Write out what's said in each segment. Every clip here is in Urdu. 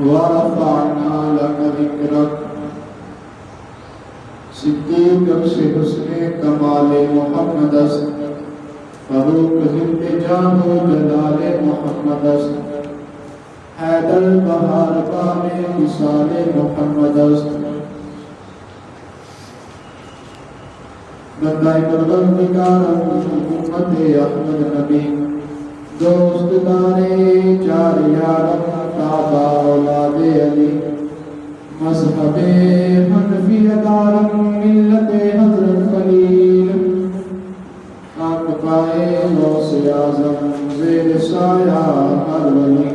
ورفعنا لك ذكرك صدیق سے حسن کمال محمد است فروق ذل جان و جلال محمد است حیدر بہار بام وصال محمد است بندہ پروردگار امت احمد نبی دوست دارے چار یارم تابع اولاد علی مذہب حنفی دارم ملت حضرت خلیل آنکھ پائے غوث اعظم زیر سایہ ہر ولی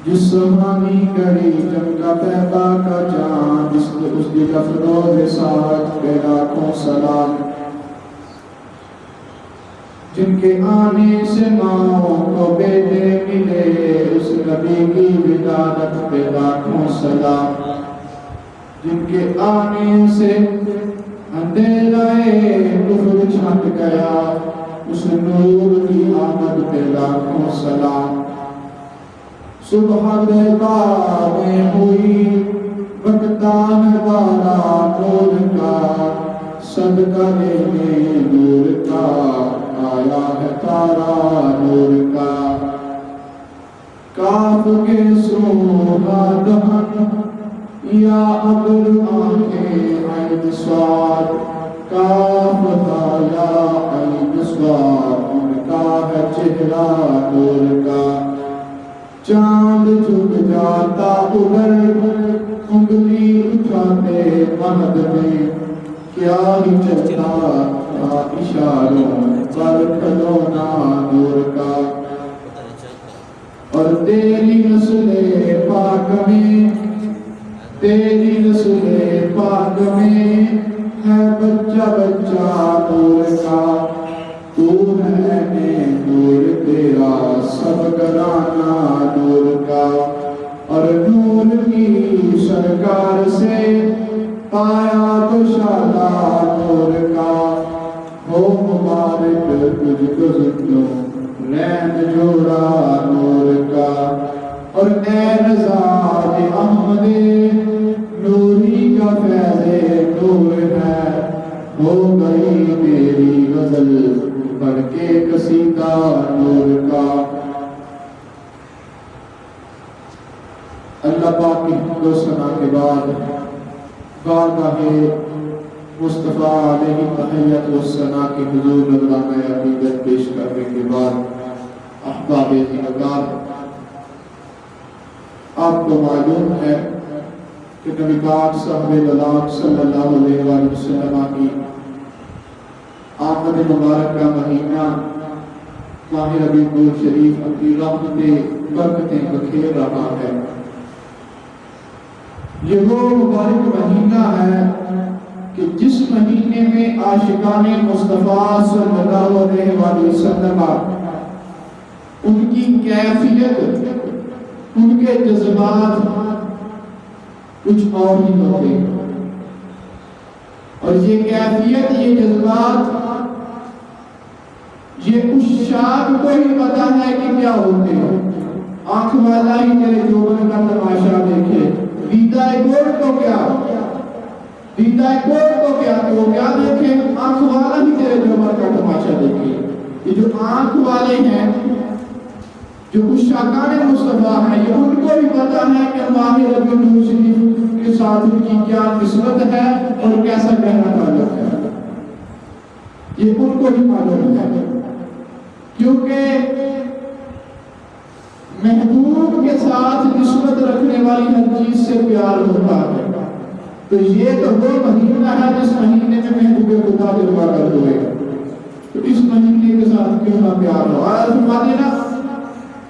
جس سہانی گھڑی چمکا پیدا کا چاند اس کی افروز ساعت پہ لاکھوں سلام جن کے آنے سے ماں کو بیٹے ملے اس نبی کی ولادت پہ لاکھوں سلام جن کے آنے سے اندھیرا کفر چھٹ گیا اس نور کی آمد پہ لاکھوں سلام صبح بیضا میں ہوئی بگتان بارا نور کا صدقہ لینے نور کا آیا ہے تارا نور کا کاف کے سوہا دہن یا ابر آنکھیں عین سواد کاف تھا یا عین سواد ان کا ہے چہرہ نور کا چاند جھک جاتا ادھر انگلی اٹھاتے مہد میں کیا ہی چلتا تھا اشاروں پر کھلونا نور کا اور تیری نسل پاک میں ہے بچہ بچہ نور کا تو ہے نور تیرا سب گرانا نور کا اور نور کی سرکار سے پایا تو شادہ نور کا ہو مبارک تجھ کو زندوں نین جوڑا نور کا اور اے رضا احمد نوری کا فیض نور ہے ہو گئی میری غزل بڑھ کے قصیدہ نور کا اللہ پاک کی حمد و ثنا کے بعد بارگاہ مصطفیٰ علیہ تحیت و ثنا کے حضور نذرانہ عقیدت پیش کرنے کے بعد احباب دیندار آپ کو معلوم ہے کہ نبی پاک صاحب صلی اللہ علیہ وآلہ وسلم کی آمد مبارک کا مہینہ ماہ ربیع الشریف اپنی رحمتیں برکتیں بکھیر رہا ہے یہ وہ مبارک مہینہ ہے کہ جس مہینے میں عاشقان مصطفیٰ صلی اللہ علیہ وآلہ وسلم ان کی کیفیت ان کے جذبات کچھ اور ہی ہوتے ہیں اور یہ کیفیت یہ جذبات یہ اس شاعر کو ہی پتا ہے کہ کیا ہوتے ہیں آنکھ والا ہی تیرے جوبن کا تماشا دیکھے دیدہ گوڑ تو کیا دیدہ گوڑ تو کیا دیکھے آنکھ والا ہی تیرے جوبن کا تماشا دیکھے یہ جو آنکھ والے ہیں جو عشاقان مصطفیٰ ہیں یہ ان کو بھی پتا ہے کہ ماہ ربیع الشریف کے ساتھ ان کی کیا نسبت ہے اور کیسا گہرا تعلق ہے یہ ان کو بھی معلوم ہے کیونکہ محبوب کے ساتھ نسبت رکھنے والی ہر چیز سے پیار ہوتا ہے تو یہ تو وہ مہینہ ہے جس مہینے میں محبوب خدا دلوا کر ہوئے تو اس مہینے کے ساتھ کیوں نہ پیار ہو آیا فرما دینا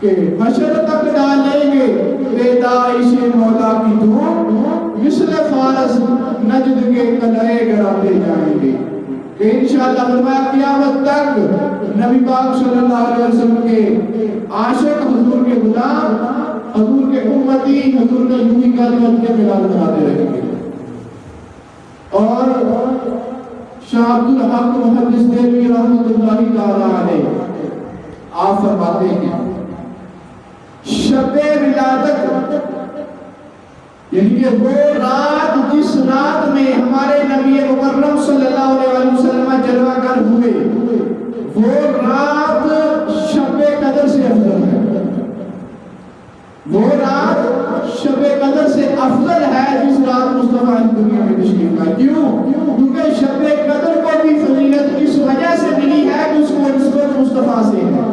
کہ حشر تک ڈالیں گے پیدائش مولا کی دھوم مثل فارس نجد کے قلعے گراتے جائیں گے کہ انشاءاللہ فرمایا قیامت تک نبی پاک صلی اللہ علیہ وسلم کے عاشق حضور کے غلام حضور کے امتی حضور کے یوہی کا دیوت کے ملاد بناتے رہیں گے اور شاہ عبدالحق محدث دہلوی رحمۃ اللہ تعالی علیہ آپ فرماتے ہیں شب ولادت، یعنی کہ وہ رات جس رات میں ہمارے نبی مکرم صلی اللہ علیہ وسلم جلوہ گر ہوئے، وہ رات شب قدر سے افضل ہے. وہ رات شب قدر سے افضل ہے جس رات مصطفیٰ اس دنیا میں تشریف لائے. کیوں؟ کیونکہ شب قدر کو بھی فضیلت اس وجہ سے ملی ہے کہ اس کو نسبت مصطفیٰ سے ہے.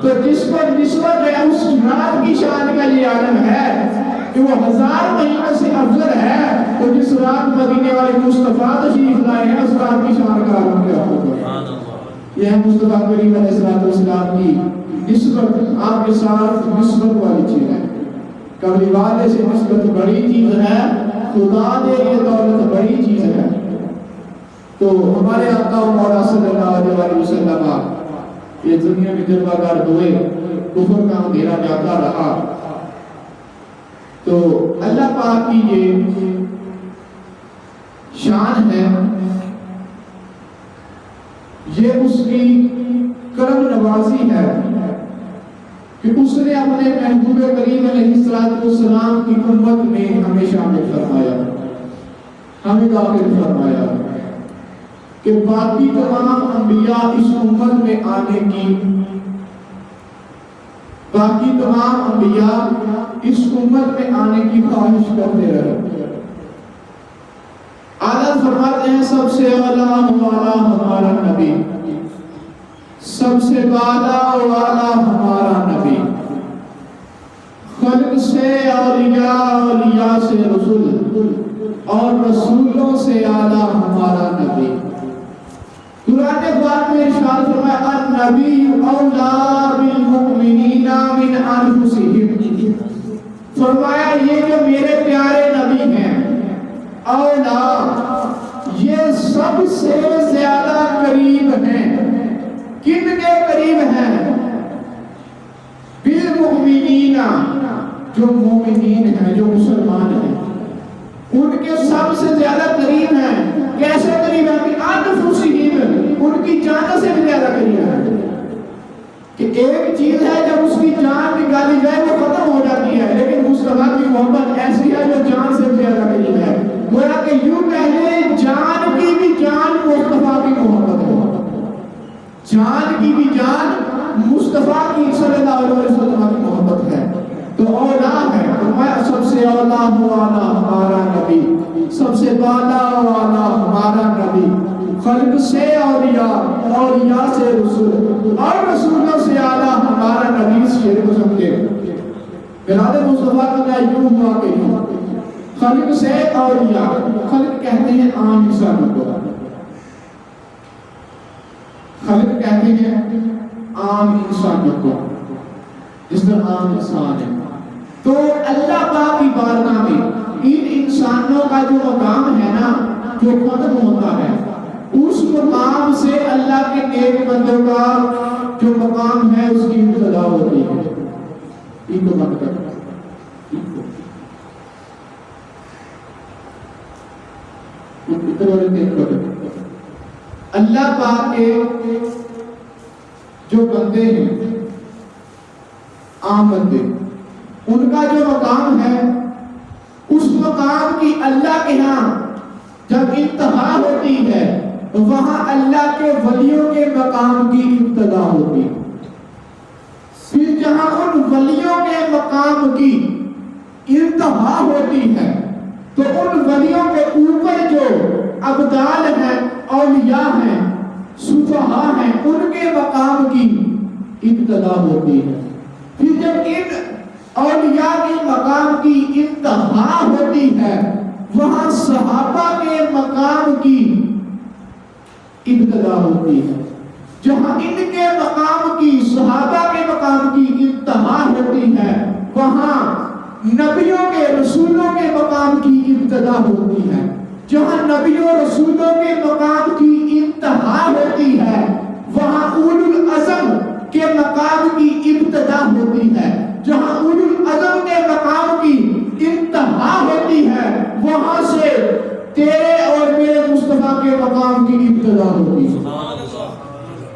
تو جس کو نسبت ہے اس رات کی شان کا یہ عالم ہے کہ وہ 1000 مہینوں سے افضل ہے. تو جس رات مدینے والے مصطفیٰ تشریف لائے ہیں اس رات کی شان کا عالم کیا ہوگا. یہ ہے مصطفیٰ کریم علیہ السلام کی نسبت، آپ کے ساتھ نسبت والی چیز ہے. قبر والے سے نسبت بڑی چیز ہے، خدا دے یہ دولت بڑی چیز ہے. تو ہمارے آقا و مولا صلی اللہ علیہ وسلم یہ دنیا میں جلوہ گر ہوئے، کفر کا اندھیرا جاتا رہا. تو اللہ پاک کی یہ شان ہے، یہ اس کی کرم نوازی ہے کہ اس نے اپنے محبوب کریم علیہ السلام کی امت میں ہمیں شامل فرمایا، ہمیں داخل فرمایا کہ باقی تمام انبیاء اس امت میں آنے کی، باقی تمام انبیاء اس امت میں آنے کی خواہش کرتے رہے. آدھا فرماتے ہیں سب سے اعلیٰ والا ہمارا نبی، سب سے بالا والا ہمارا نبی، خلق سے اولیاء، اولیاء سے رسول، اور رسولوں سے اعلیٰ ہمارا نبی. قرآن پاک میں ارشاد فرمایا النبی اولیٰ بالمؤمنین من انفسہم، فرمایا یہ جو میرے پیارے نبی ہیں اولیاء، یہ سب سے زیادہ قریب ہیں. کن کے قریب ہیں؟ بالمؤمنین، جو مومنین ہیں، جو مسلمان ہیں، ان کے سب سے زیادہ قریب ہیں. کیسے قریب ہیں؟ انفسہم، ان کی جان سے بھی زیادہ قریب ہے. کہ ایک چیز ہے جب اس کی جان نکالی جائے وہ ختم ہو جاتی ہے، لیکن مصطفیٰ کی محبت ایسی ہے جو جان سے بھی زیادہ قریب ہے. گویا کہ یوں پہلے جان کی بھی جان مصطفیٰ کی محبت ہے، جان کی بھی جان مصطفیٰ کی صلی اللہ علیہ وسلم کی محبت ہے. تو اولیٰ ہے، فرمایا سب سے اولیٰ والا ہمارا نبی، سب سے بالا والا ہمارا نبی، خلق سے اولیاء، اولیاء سے رسول، اور رسولوں سے اعلیٰ ہمارا نبی. اس شعر کو سمجھے میلاد مصطفیٰ کا کیا یوں ہوا کہ یوں خلق سے اولیاء، خلق کہتے ہیں عام انسانوں کو، خلق کہتے ہیں عام انسانوں کو، جس طرح عام انسان ہے. تو اللہ پاک کی بارگاہ میں ان انسانوں کا جو مقام ہے نا، جو ختم ہوتا ہے، اس مقام سے اللہ کے نیک بندوں کا جو مقام ہے اس کی ابتدا ہوتی ہے. ان کو مت کرو، اللہ پاک کے جو بندے ہیں، عام بندے، ان کا جو مقام ہے اس مقام کی اللہ کے ہاں جب انتہا ہوتی ہے وہاں اللہ کے ولیوں کے مقام کی ابتدا ہوتی ہے. پھر جہاں ان ولیوں کے مقام کی انتہا ہوتی ہے تو ان ولیوں کے اوپر جو ابدال ہیں، اولیاء ہیں، صفحاء ہیں، ان کے مقام کی ابتدا ہوتی ہے. پھر جب ان اولیاء کے مقام کی انتہا ہوتی ہے وہاں صحابہ کے مقام کی ابتدا ہوتی ہے. جہاں ان کے مقام کی، صحابہ کے مقام کی انتہا ہوتی ہے وہاں نبیوں کے، رسولوں کے مقام کی ابتدا ہوتی ہے. جہاں نبیوں رسولوں کے مقام کی انتہا ہوتی ہے وہاں اولو العزم کے مقام کی ابتدا ہوتی ہے. جہاں اولو العزم کے مقام کی انتہا ہوتی ہے وہاں سے تیرے اور میرے مصطفیٰ کے مقام کی ابتدا ہوتی ہے.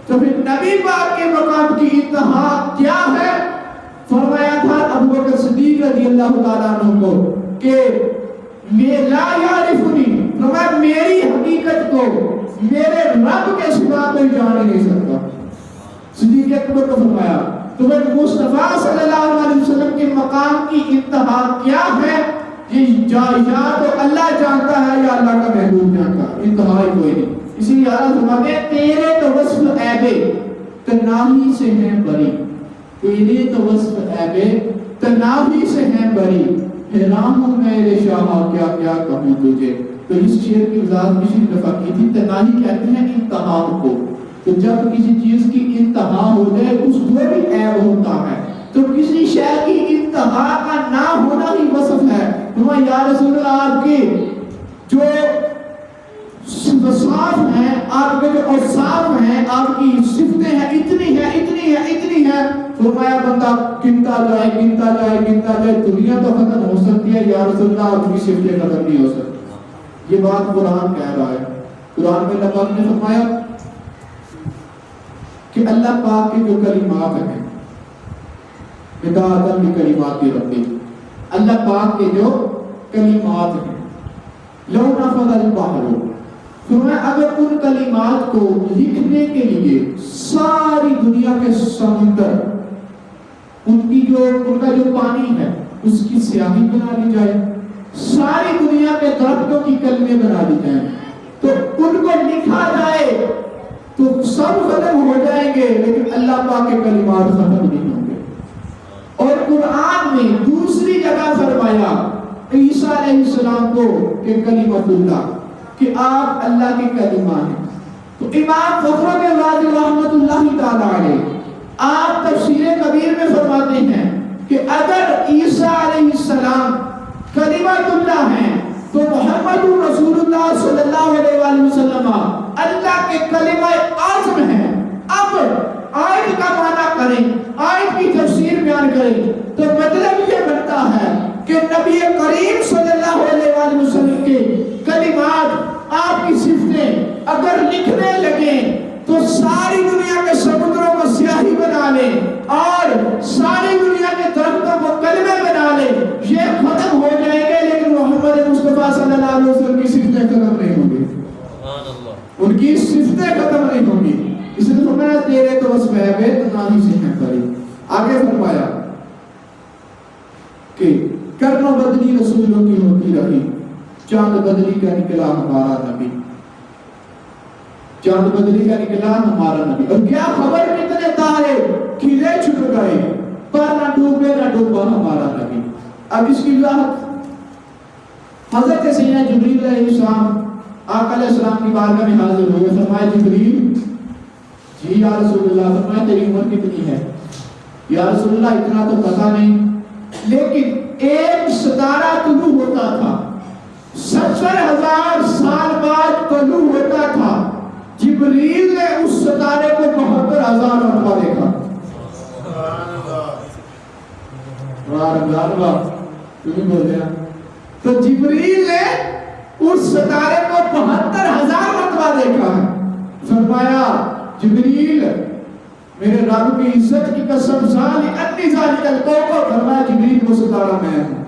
تو پھر نبی پاک کے مقام کی انتہا کیا ہے؟ فرمایا تھا ابو رضی اللہ تعالیٰ عنہ کو کہ لا یعرفنی، فرمایا میری حقیقت کو میرے رب کے سوا کوئی جان ہی نہیں سکتا۔ صدیق اکبر کو فرمایا تمہیں مصطفیٰ صلی اللہ علیہ وسلم کے مقام کی انتہا کیا ہے، یہ یا تو اللہ جانتا ہے یا اللہ کا محبوب جانتا ہے، انتہا ہی کوئی نہیں۔ اسی لیے اللہ فرماتے ہیں تیرے تو وصف عیبے تناہی سے ہیں بری، تیرے تو وصف عیبے تناہی سے ہیں بری، حیران ہوں میرے شاہ کیا کیا کہوں تجھے۔ تو اس شعر کی وضاحت کسی دفعہ کی تھی، تناہی کہتے ہیں انتہا کو، تو جب کسی چیز کی انتہا ہو جائے اس میں بھی عیب ہوتا ہے، تو کسی شے کی انتہا کا نہ ہونا ہی وصف ہے۔ فرمایا یا رسول اللہ آپ کی جو وصف ہیں، آپ کے جو اوصاف ہیں، آپ کی صفتیں ہیں، اتنی ہیں اتنی ہیں اتنی ہیں۔ فرمایا بندہ گنتا جائے گنتا جائے گنتا جائے، دنیا تو ختم ہو سکتی ہے، یا رسول اللہ آپ کی صفتیں ختم نہیں ہو سکتی۔ یہ بات قرآن کہہ رہا ہے۔ قرآن میں اللہ پاک نے فرمایا کہ اللہ پاک کے جو کلمات ہیں، ہدایت کلمات ربی، اللہ پاک کے جو کلمات ہیں، لو نفذ البحر، فرمایا اگر ان کلمات کو لکھنے کے لیے ساری دنیا کے سمندر، ان کا جو پانی ہے اس کی سیاہی بنا لی جائے، ساری دنیا کے درختوں کی کلمیں بنا لی جائیں، تو ان کو لکھا جائے تو سب ختم ہو جائیں گے، لیکن اللہ پاک کے کلمات ختم نہیں ہوں گے۔ اور قرآن میں دوسری جگہ فرمایا عیسیٰ علیہ السلام کو کہ کلمۃ اللہ، کہ آپ اللہ کے کلمہ ہیں۔ تو امام فخر الرازی رحمۃ اللہ تعالی علیہ آپ تفسیر کبیر میں فرماتے ہیں کہ اگر عیسیٰ علیہ السلام کلمۃ اللہ ہیں تو محمد رسول اللہ صلی اللہ علیہ وآلہ وسلم اللہ کے کلمہ اعظم ہیں۔ اب آیت کا معنی کریں، آیت کی تفسیر بیان کریں تو مطلب یہ بنتا ہے کہ نبی کریم صلی اللہ علیہ وآلہ وسلم کے کلمات، آپ کی صفتیں اگر لکھنے لگیں تو ساری دنیا کے سمندروں کو سیاہی بنا لیں اور ساری دنیا کے درختوں کو کلمے بنا لیں، یہ ختم ہو جائیں گے، لیکن محمد مصطفیٰ صلی اللہ علیہ وسلم کی صفتیں ختم نہیں ہوں گی، ان کی صفتیں ختم نہیں ہوں گی۔ اس نے فرمایا تیرے تو وصف عیبے تناہی سے ہیں بری۔ آگے فرمایا کہ کرن و بدنی رسولوں کی ہوتی رہی، چاند بدلی کا نکلا ہمارا نبی، چاند بدلی کا نکلا ہمارا نبی، اور کیا خبر کتنے تارے کھلے چھپ گئے، پر نہ ڈوبے نہ ڈوبا ہمارا نبی۔ اب اس کی وضاحت حضرت سیدنا جبریل علیہ السلام آقا علیہ السلام کی بارگاہ میں حاضر ہوئے، فرمایا جبریل جی یا رسول اللہ، فرمایا تیری عمر کتنی ہے؟ یا رسول اللہ اتنا تو پتہ نہیں، لیکن ایک ستارہ طلوع ہوتا تھا، 70,000 سال بعد طلوع ہوتا تھا، جبریل نے اس ستارے کو 72,000 مرتبہ دیکھا۔ تمہیں بول رہا تو جبریل نے اس ستارے کو 72,000 مرتبہ دیکھا ہے۔ فرمایا جبریل میرے رب کی عزت کی قسم ذالی انی ذالک الکوکب، فرمایا جبریل وہ ستارہ میں ہوں۔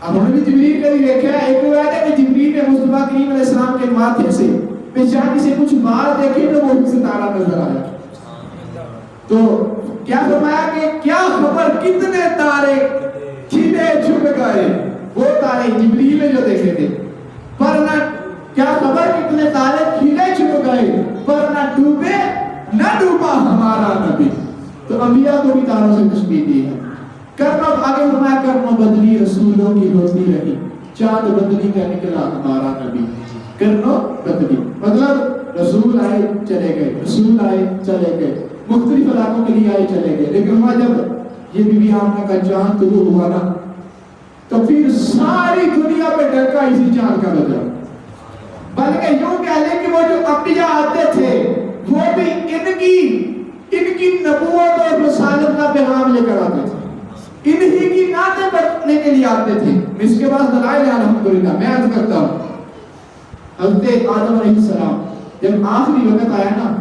اب ہم نے بھی جبریل کا بھی دیکھا ہے، ایک روایت ہے کہ جبریل نے مصطفیٰ کریم علیہ السلام کے ماتھے سے پیشانی سے کچھ بار دیکھے تو وہ ستارہ نظر آیا۔ تو کیا فرمایا کہ کیا خبر کتنے تارے کھلے چھپ گئے، وہ تارے جبریل نے جو دیکھے تھے، پر نہ کیا خبر کتنے تارے کھلے چھپ گئے، پر نہ ڈوبے نہ ڈوبا ہمارا نبی۔ تو انبیاء کو بھی تاروں سے تشبیہ دی ہے۔ کرنا آگے فرمایا کرنا بدلی رسولوں کی ہوتی رہی، چاند بدلی کا نکلا ہمارا نبی۔ کرنا بدلی مطلب رسول آئے چلے گئے، رسول آئے چلے گئے، مختلف علاقوں کے لیے آئے چلے گئے، لیکن وہاں جب یہ بی بی آمنہ کا چاند طلوع ہوا نا تو پھر ساری دنیا پہ ڈنکا اسی چاند کا بجا، بلکہ یوں کہہ لیں کہ وہ جو انبیاء آتے تھے وہ بھی ان کی نبوت اور رسالت کا پیغام لے کر آتے تھے، انہی کی نعتیں پڑھنے کے لیے آتے تھے۔ اس کے بعد دلائل ہیں الحمدللہ، میں عرض کرتا ہوں حضرت آدم علیہ السلام جب آخری وقت آیا نا،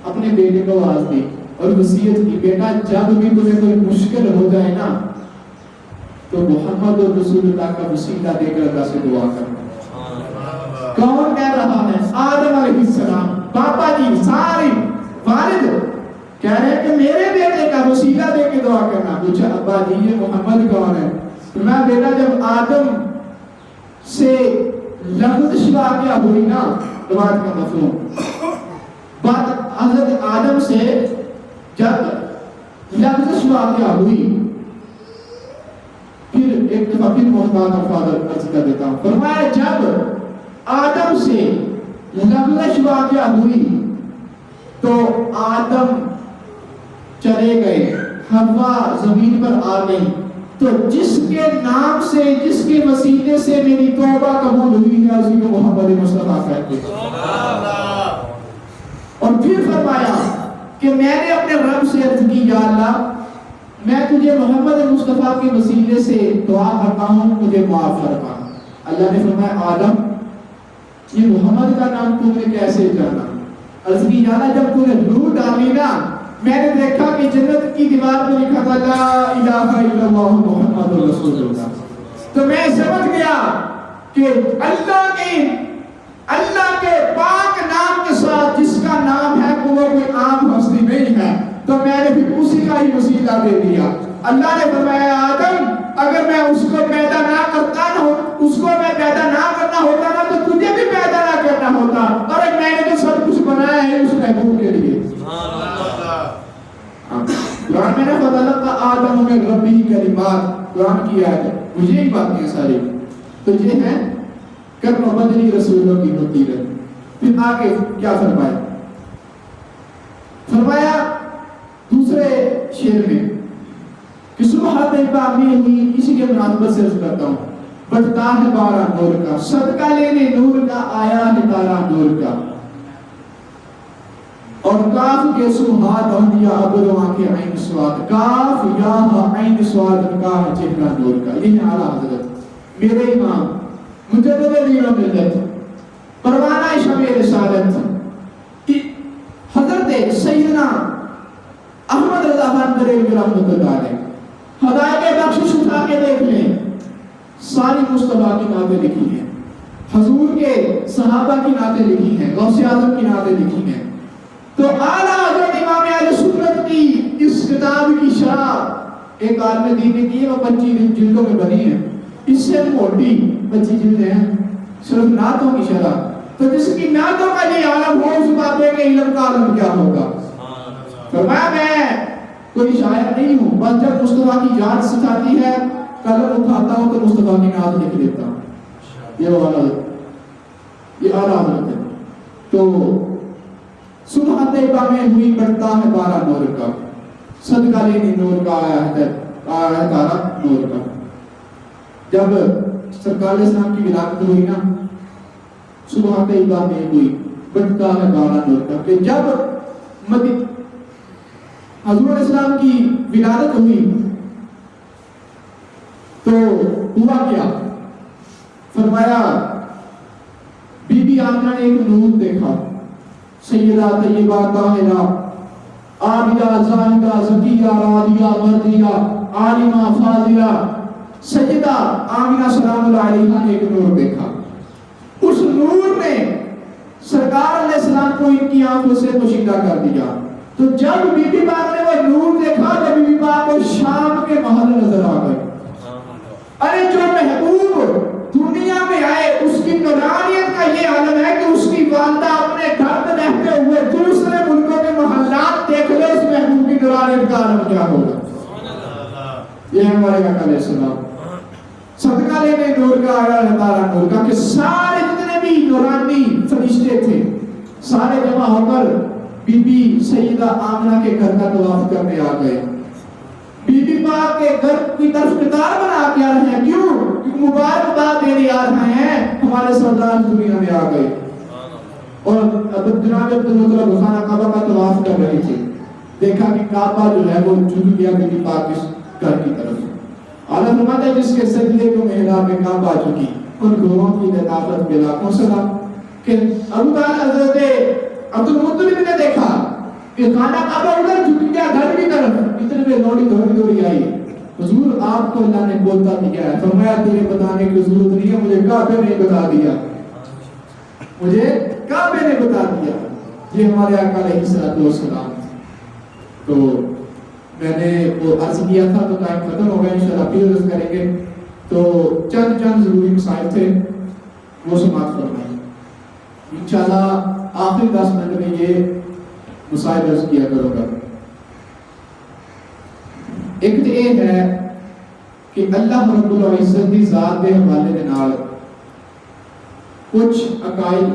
اپنے بیٹے کو آواز دی اور وصیت کی، بیٹا جب بھی تمہیں کوئی مشکل ہو جائے نا تو محمد رسول اللہ کا وسیلہ دے کر اللہ سے دعا کرنا. کون کہہ رہا ہے؟ آدم علیہ السلام. پاپا جی سارے والد کہہ رہے ہیں کہ میرے بیٹے کا وسیلہ دے کے دعا کرنا. پوچھا ابا جی یہ محمد کون ہے؟ میں بیٹا جب آدم سے لغزش واقعہ ہوئی نا، روایت کا مفہوم بات حضرت آدم سے جب لغزش واقعہ ہوئی، پھر ایک دفعہ پھر محمد فادر عرض کر دیتا ہوں. فرمایا جب آدم سے لغزش واقعہ ہوئی تو آدم چلے گئے، حوا زمین پر آ گئی، تو جس کے نام سے جس کے وسیلے سے میری توبہ قبول ہوئی ہے اسی کو محمد مصطفیٰ کہتے ہیں. اور پھر فرمایا کہ میں نے اپنے رب سے عرض کی یا اللہ میں تجھے محمد مصطفیٰ کے وسیلے سے دعا کرتا ہوں مجھے معاف فرما. اللہ نے فرمایا آدم یہ محمد کا نام تم نے کیسے جانا؟ عرض کی یا اللہ جب تم نے روح ڈالی نا میں نے دیکھا کہ جنت کی دیوار پہ لکھا تھا لا الہ الا اللہ محمد رسول اللہ، تو میں سمجھ گیا کہ اللہ کے پاک نام کے ساتھ جس کا نام ہے وہ کوئی عام ہستی نہیں ہے، تو میں نے پھر اسی کا ہی وسیلہ دے دیا. اللہ نے فرمایا آدم اگر میں اس کو پیدا نہ کرتا اس کو میں پیدا نہ کرنا ہوتا نا تو تجھے بھی پیدا نہ کرنا ہوتا، اور میں نے تو سب کچھ بنایا ہے اس محبوب کے لیے. قرآن میں نے فَتَلَقَّى آدَمُ مِن رَبِّهِ کلمات قرآن کی آیت ہے. مجھے ہی باتیں ساری تو یہ ہے کرم بدلی رسولوں کی ہوتی ہے. پھر آگے کیا فرمایا؟ فرمایا دوسرے شعر میں کہ صبح تعمیر ہوئی، اسی کے مناسبت سے عرض کرتا ہوں بٹتا ہے بارہ نور کا، صدقہ لینے نور کا آیا ہے تارا نور کا، اور کاف کے سبحات ہم یا ابرواں کے عین سواد، کاف یا عین سواد کا چہرہ نور کا. یہ ہے اعلیٰ حضرت میرے امام مجدد دین و ملت پروانہ شمع رسالت حضرت سیدنا احمد رضا خان بریلوی رحمۃ اللہ علیہ. ہدایت بخشش اٹھا کے دیکھ لیں ساری مصطفیٰ کی نعتیں لکھی ہیں، حضور کے صحابہ کی نعتیں لکھی ہیں، غوث اعظم کی نعتیں لکھی ہیں. تو اعلیٰ حضرت امام اہل سنت کی اس کتاب کی شرح ایک عالم دین نے کی ہے، وہ 25 جلدوں میں بنی ہے، اس سے موٹی 25 جلدیں ہیں صرف نعتوں کی شرح. تو جس کی نعتوں کا یہ عالم ہو اس بابے کے علم کا عالم کیا ہوگا؟ فرمایا میں کوئی شاعر نہیں ہوں، بس جب مصطفیٰ کی یاد ستاتی ہے قلم اٹھاتا ہوں تو مصطفیٰ کی نعت لکھ دیتا ہوں. یہ اعلیٰ حضرت ہے. تو صبح طیبہ میں ہوئی بڑھتا ہے بارہ نور کا، صدقہ لینے نور کا آیا ہے تارا نور کا. جب سرکار اسلام کی ولادت ہوئی نا صبح طیبہ میں ہوئی بڑھتا ہے بارہ نور کا، کہ جب حضور اسلام کی ولادت ہوئی تو ہوا کیا؟ فرمایا بی بی آمنہ نے ایک نور دیکھا، سیدہ طیبہ طاہرہ عابدہ زاہدہ زکیہ راضیہ مرضیہ عالمہ فاضلہ سیدہ آمنہ سلام اللہ علیہ نے ایک نور دیکھا. اس نور نے سرکار علیہ السلام کو ان کی آنکھوں سے پوشیدہ کر دیا. تو جب بی بی پاک نے وہ نور دیکھا تو بی بی پاک کو شام کے محل نظر آ گئے. ارے جو محبوب دنیا میں آئے اس کی نورانیت کا یہ عالم ہے کہ اس کی والدہ اپنے گھر میں رہتے ہوئے دوسرے ملکوں کے محلات دیکھ لے اس محبوب کی نورانیت کا عالم کیا ہوگا. یہ ہمارے آقا علیہ السلام صدقہ لینے نور کا آیا ہے تارا نور کا، کہ سارے جتنے بھی نورانی فرشتے تھے سارے جمع ہو کر بی بی سیدہ آمنہ کے گھر کا طواف کرنے آ گئے. بی بی پاک کے گھر کی طرف قطار بنا کے آ رہے ہیں. کیوں؟ کیونکہ مبارکباد دینے آ رہے ہیں ہمارے سردار دنیا میں آ گئے. اور جناب عبدالمطلب خانہ کعبہ کا طواف کر رہے تھے، دیکھا کہ کعبہ جو ہے وہ جھک گیا بی بی پاک کے گھر کی طرف. عالم فرماتا ہے جس کے سجدے کو محراب میں کعبہ جھکی ان لوگوں کی لطافت بے لاکھوں سلام. کہ ابو طالب حضرت عبدالمطلب نے دیکھا کہ خانہ کعبہ ادھر جھک گیا گھر کی طرف، اتنے میں لوڑی دوڑی آئی. حضور آپ کو اللہ نے بولتا دیا ہے، فرمایا تجھے بتانے کی ضرورت نہیں ہے، مجھے کعبے نے بتا دیا، مجھے کعبے نے بتا دیا۔ یہ ہمارے آقا علیہ الصلوۃ والسلام۔ تو میں نے وہ عرض کیا تھا تو ٹائم ختم ہو گیا، انشاءاللہ پھر عرض کریں گے۔ تو چند ضروری مسائل تھے وہ سماعت فرمائیں انشاءاللہ آخری 10 منٹ میں یہ مسائل عرض کیا کروں گا۔ ایک تو یہ ہے کہ اللہ رب العزت کی ذات کے حوالے کے نال کچھ عقائد،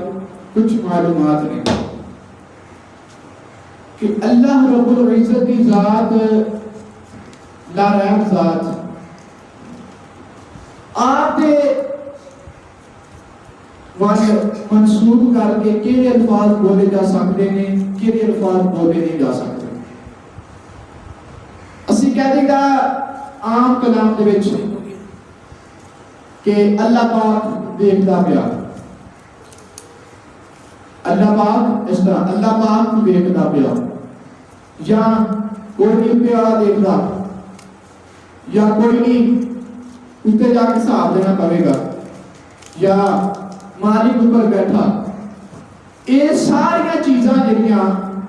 کچھ معلومات نے کہ اللہ رب العزت کی ذات لا ریب ذات آپ دے منسوب کر کے کہڑے الفاظ بولے جا سکتے ہیں، کہڑے الفاظ بولے نہیں جا سکتے۔ اسی کہتے گا عام کلام دے وچ کہ اللہ پاک دیکھتا پیا، اللہ پاک اس طرح اللہ پاک دیکھتا پیا، یا کوئی نہیں پیا دیکھتا، یا کوئی نہیں اتنے جا کے حساب دینا پڑے گا، یا مالک اوپر بیٹھا۔ یہ ساری چیزاں جڑیاں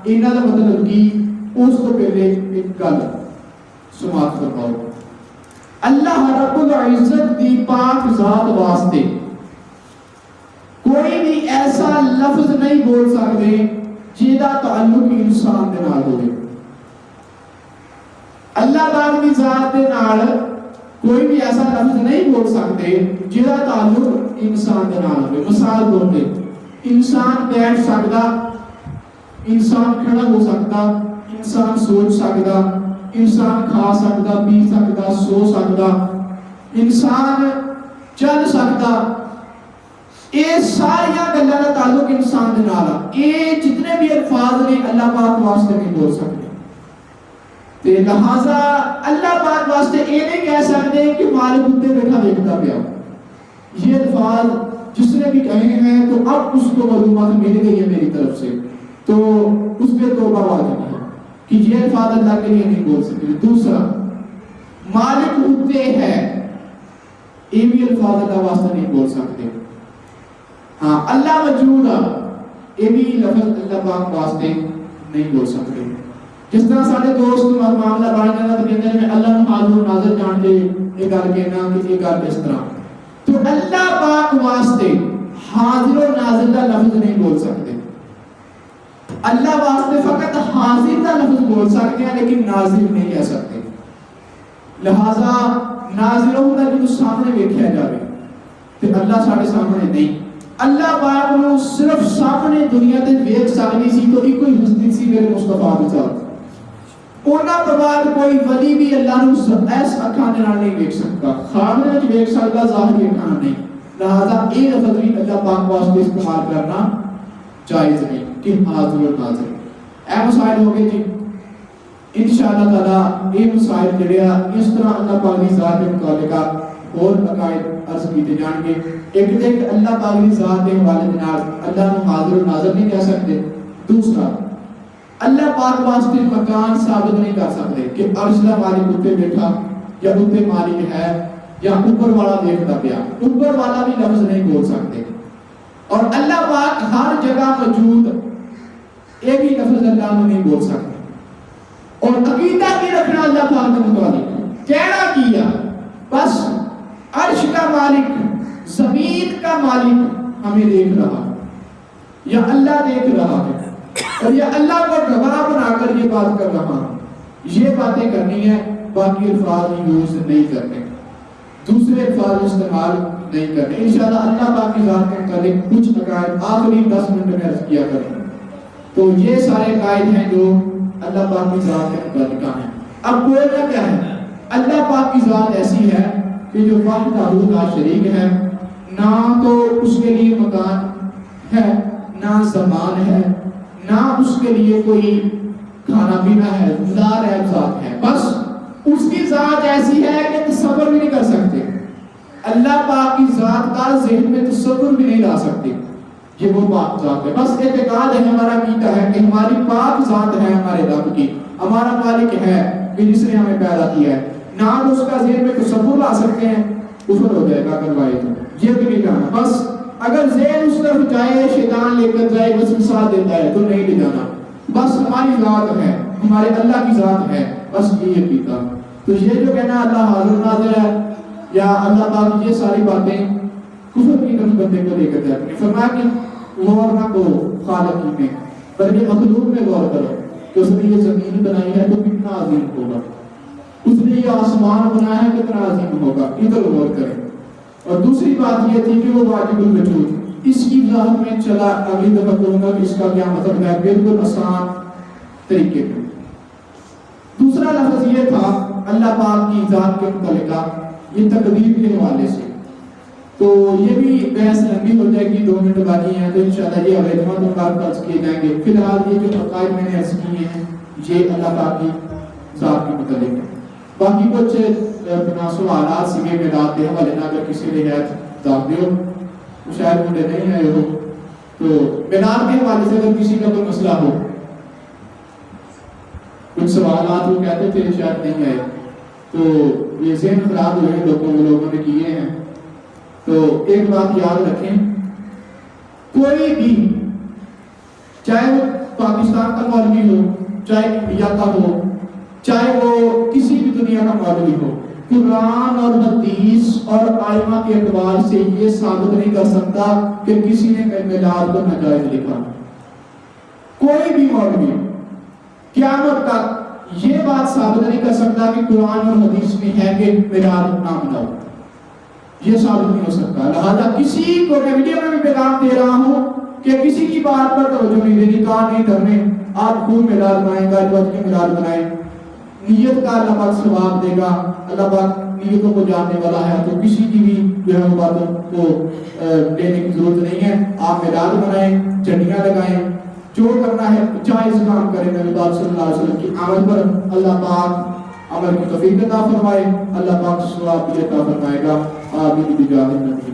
انہاں دا مطلب کی اس کو پہلے ایک گل سماعت فرماؤ۔ اللہ رب العزت دی پاک ذات واسطے کوئی بھی ایسا لفظ نہیں بول سکتے جیدا تعلق انسان دے نال ہوے۔ اللہ پاک دی ذات دے نال کوئی بھی ایسا لفظ نہیں بول سکتے جیدا تعلق انسان دے نال ہوے۔ مثال طور پہ انسان بیٹھ سکتا، انسان کھڑا ہو سکتا، انسان سوچ سکتا، انسان کھا سکتا، پی سکتا، سو سکتا، انسان چل سکتا۔ یہ ساری گلاں دا تعلق انسان دے نال ہے۔ یہ جتنے بھی الفاظ نے اللہ پاک واسطے نہیں بول سکتے، تے لہذا اللہ پاک واسطے یہ نہیں کہہ سکتے کہ مالک اتنے بیٹھا دیکھتا پیا۔ یہ الفاظ جس نے بھی کہے ہیں تو اب اس کو معلومات مل گئی ہے میری طرف سے، تو اس پہ توبہ واجب ہے کہ یہ الفاظ اللہ کے لیے نہیں بول سکتے۔ دوسرا، مالک اتنے ہے، یہ بھی الفاظ اللہ واسطے نہیں بول سکتے۔ ہاں اللہ موجود ہے، یہ بھی لفظ اللہ پاک واسطے نہیں بول سکتے۔ جس طرح سارے دوست معاملہ بن جانا تو کہتے ہیں اللہ نو حاضر و ناظر جان کے یہ گل کہنا کہ یہ گل اس طرح، تو اللہ پاک واسطے حاضر و ناظر کا لفظ نہیں بول سکتے۔ اللہ واسطے فقط حاضر کا لفظ بول سکتے ہیں لیکن ناظر نہیں کہہ سکتے۔ لہذا ناظر ہوتا جو سامنے ویکھیا جائے تو اللہ سارے سامنے نہیں۔ اللہ پاک نو صرف سامنے دنیا تے ویکھ سکتی سی تو ایک کوئی ہستی سی میرے مصطفیٰ دی ذات۔ انہاں تو بعد کوئی ولی بھی اللہ نو ایس اکھاں دے نال نہیں ویکھ سکتا، خواب وچ ویکھ سکتا، ظاہری اکھاں نہیں۔ لہذا یہ لفظ بھی اللہ پاک واسطے استعمال کرنا جائز نہیں کہ حاضر و ناظر۔ اے مسائل ہو گئے جی، انشاءاللہ تعالی یہ مسائل جڑے اس طرح اللہ پاک کی ذات کے متعلق اور عقائد عرض کیتے جان گے۔ ایک تے کہ اللہ پاک کی ذات کے حوالے دے نال اللہ نو حاضر و ناظر نہیں کہہ سکتے۔ دوسرا، اللہ پاک واسطے مکان ثابت نہیں کر سکتے کہ عرش دا مالک اوپر بیٹھا یا اوپر مالک ہے یا اوپر والا دیکھتا پیا، اوپر والا بھی لفظ نہیں بول سکتے۔ اور اللہ پاک ہر جگہ موجود، یہ بھی لفظ اللہ نو نہیں بول سکتے۔ اور عقیدہ بھی رکھنا اللہ پاک کے متعلق کہنا کیا بس عرش کا مالک، زمین کا مالک ہمیں دیکھ رہا ہے یا اللہ دیکھ رہا ہے اور یہ اللہ کو گواہ بنا کر یہ بات کر رہا ہے، یہ باتیں کرنی ہے، باقی الفاظ یوز نہیں کرنے، دوسرے الفاظ استعمال نہیں کرنے۔ انشاءاللہ اللہ پاک کی ذات کے متعلق کچھ عقائد آخری 10 منٹ میں عرض کیا کریں۔ تو یہ سارے عقائد ہیں جو اللہ پاک کی ذات کے متعلق ہیں۔ اب بولنا کیا ہے؟ اللہ پاک کی ذات ایسی ہے کہ جو وحدہ لا شریک ہے، نہ تو اس کے لیے مکان ہے، نہ زمان ہے، نہ اس کے لیے کوئی کھانا پینا ہے، لا ریب ذات ہے۔ بس اس کی ذات ایسی ہے کہ تصور بھی نہیں کر سکتے، اللہ پاک کی ذات کا ذہن میں تصور بھی نہیں لا سکتے، یہ وہ پاک ذات ہے۔ بس اعتقاد ہے، ہمارا عقیدہ ہے کہ ہماری پاک ذات ہے، ہمارے رب کی، ہمارا مالک ہے کہ جس نے ہمیں پیدا کیا ہے، نہ تو اس کا ذہن میں تصور لا سکتے ہیں، کفر ہو جائے گا کروائے تو یہ بھی نہیں جانا۔ بس اگر ذہن اس طرف جائے، شیطان لے کر جائے، بس مثال دیتا ہے تو نہیں لے جانا، بس ہماری ذات ہے، ہمارے اللہ کی ذات ہے، بس یہ عقیدہ۔ تو یہ جو کہنا اللہ حاضر ناظر ہے یا اللہ تعالیٰ، یہ ساری باتیں کفر کی طرف بندے کو لے کر جاتی ہیں۔ فرمایا کہ غور نہ کرو خالق کی میں، بلکہ مخلوق میں غور کرو کہ اس نے یہ زمین بنائی ہے تو کتنا عظیم ہوگا، اس نے یہ آسمان بنایا ہے کتنا عظیم ہوگا، ادھر غور کریں۔ اور دوسری بات یہ تھی کہ وہ واجب الوجود، اس کی وضاحت میں چلا اگلی دفعہ کروں گا کہ اس کا کیا مطلب ہے، بالکل آسان طریقے میں۔ دوسرا لفظ یہ تھا اللہ پاک کی ذات کے متعلقہ، یہ تقدیر کے حوالے سے، تو یہ بھی بحث لمبی ہو جائے گی، 2 منٹ باقی ہیں تو انشاءاللہ یہ اگلے جمعہ پر عرض کیے جائیں گے۔ فی الحال یہ جو عقائد میں نے عرض کیے ہیں یہ اللہ پاک کی ذات کے متعلق ہے۔ باقی کچھ بنا سوالات سگے میں رات کے حوالے نہ اگر کسی نے ہے داد دیو، شاید مجھے نہیں آئے ہو، تو مینار کے حوالے سے اگر کسی کا کوئی مسئلہ ہو، کچھ سوالات وہ کہتے تھے شاید نہیں آئے، تو یہ ذہن خراب ہوئے لوگوں نے کیے ہیں۔ تو ایک بات یاد رکھیں، کوئی بھی چاہے وہ پاکستان کا مولوی ہو، چاہے انڈیا کا ہو، چاہے وہ کسی بھی دنیا کا مولوی ہو، قرآن اور حدیث اور آئمہ کے اعتبار سے یہ ثابت نہیں کر سکتا کہ کسی نے میلاد کو ناجائز لکھا۔ کوئی بھی مولوی قیامت تک یہ بات ثابت نہیں کر سکتا کہ قرآن اور حدیث میں ہے کہ میلاد نہ مناؤ، یہ ثابت نہیں ہو سکتا۔ لہذا کسی کو میں ویڈیو میں بھی پیغام دے رہا ہوں کہ کسی کی بات پر توجہ نہیں دینی، کہا نہیں کرنے، آپ خوب میلاد بنائیں گا، جو کے میلاد بنائیں، نیت کا اللہ پاک ثواب دے گا، اللہ پاک نیتوں کو جاننے والا ہے، تو کسی کی بھی جو ہے باتوں کو لینے کی ضرورت نہیں ہے۔ آپ میلاد بنائیں، جھنڈیاں لگائیں، جو کرنا ہے جائز کام کریں، نبی پاک صلی اللہ علیہ وسلم کی عمل پر اللہ پاک عمل کی توفیق عطا فرمائے، اللہ پاک ثواب بھی عطا فرمائے گا۔ آمین بجاہ النبی۔